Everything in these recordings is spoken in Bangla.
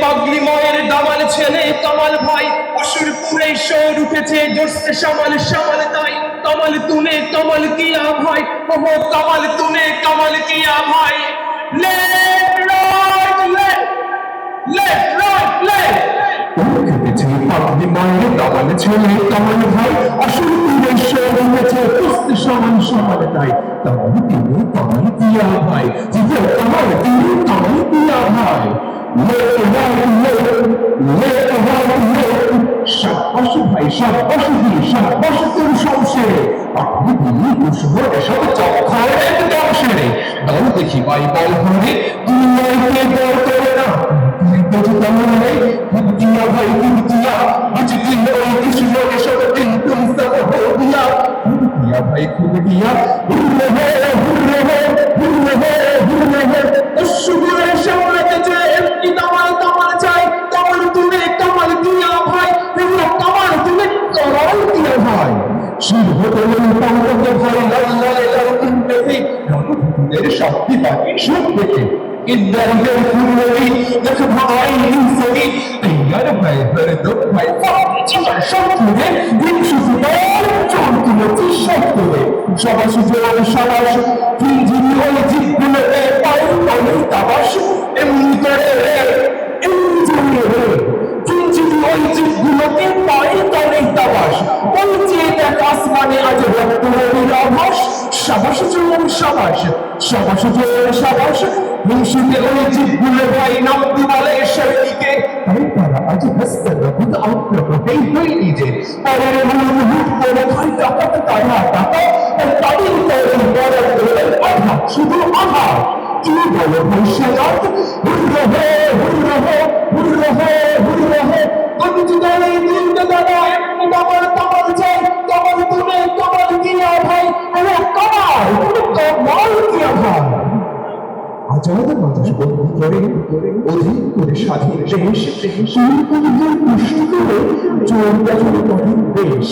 পাগলি ময়ের দামাল ছেলে কামাল ভাই, অসুরপুরে শোর উঠেছে জোরসে সামাল সামাল তাই, কামাল তুনে কামাল কিয়া ভাই, ওহো কামাল তুনে কামাল কিয়া ভাই। Left right left, left right left. উঠেছে পাগলি ময়ের দামাল ছেলে কামাল ভাই, অসুরপুরে শোর উঠেছে জোরসে সামাল সামাল তাই, কামাল তুনে কামাল কিয়া ভাই, কামাল তুনে কামাল কিয়া ভাই। সাব্বাস ভাই, সাব্বাস দি, সাব্বাস তোর সংসারে, আপনি দিলি উঠবো এসব চক্ষরে একদম সেরে। দল দেখি ভাই বল ধরে, তুই নয়কে বল করে না, তুই বুঝি তেমন নেই, দিয়া ভাই দিয়া, বুঝি দিন ওই কিছু এসব দিন তুম সব হো দিয়া, দিয়া ভাই খুব দিয়া, হুররে হে হুররে হে হুররে হে হুররে হে, অশুভের সামলাতে যে এমনি দামাল দামাল চাই, কামাল তুলে কামাল দিয়া ভাই, এগুলো কামাল তুলে কামাল দিয়া ভাই। শিব হোটেলের পাঙ্গকে ভাই লাল লাল লাল দেখে, রণভূতিদের শক্তি বাকি সব দেখে, ইন্দ্রাণীদের ফুলবি দেখ ভাই হিংসবি, তৈয়ার ভাই হর দো ভাই জীবন সব তুলে, দিন শুধু চল তুলেছি সব তুলে, সবাস জোর সবাস ফিঞ্জিনি ওই জিপগুলো এ পাই তলে তাবাস, এমনি করে এমনি জমিয়ে রে, ফিঞ্জিনি ওই জিপগুলোকে পাই তলে তাবাস, ওই যে দেখ আসমানে আজ রক্ত রবির আভাস, সবাস জোর সবাস, সবাস জোর সবাস, হিংসিতে ওই জিপগুলো ভাই নামতে বলে শরীরকে, তাই তারা আজ হাসতে রকুদ আগ্রহ হেই হই নিজে, পরের মুহূর্ত করে ভাই টাকা তারা টাকা, তাদের তৈরি বড় করে আধা শুধু আধা, কি বলো ভাই সাজাত, হুররে হে হুররে হে হুররে হে হুররে হে, কবি দলে দিলতে দাদা এমনি দামাল দামাল চাই, কামাল তুলে কামাল কিয়া ভাই, আরে কামাল কামাল কিয়া ভাই। আজাদ মানুষ বন্ধু করে অধিক করে স্বাধীন দেশ, সুরপুরীদের পুষ্ট করে চোরটা চলে কঠিন দেশ।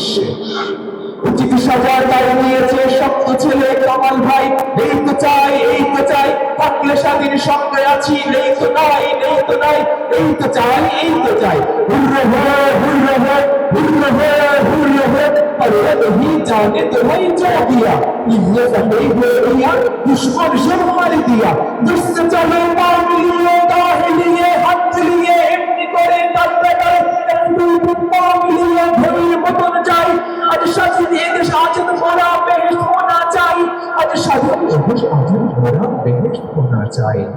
উচিত সাজা তার নিয়েছে শক্ত ছেলে কামাল ভাই, এই তো চাই এই তো চাই, থাকলে স্বাধীন সঙ্গে আছি, নেই তো নাই নেই তো নাই, এই তো চাই এই তো চাই, হুররে হে হুররে হে হুররে হে হুররে হে, अरे नहीं जाने तो नहीं जा दिया, ये फतेह हो गया, दुश्मन सब मार दिया, दुष्ट चले मार लिए काहे लिए हाथ लिए एमनी करे दंडा करे, मार लिए भूल बतन जाए, आज शादी देश आज तुम्हारा बेहद होना चाहिए, आज शादी देश आज तुम्हारा बेहद होना चाहिए।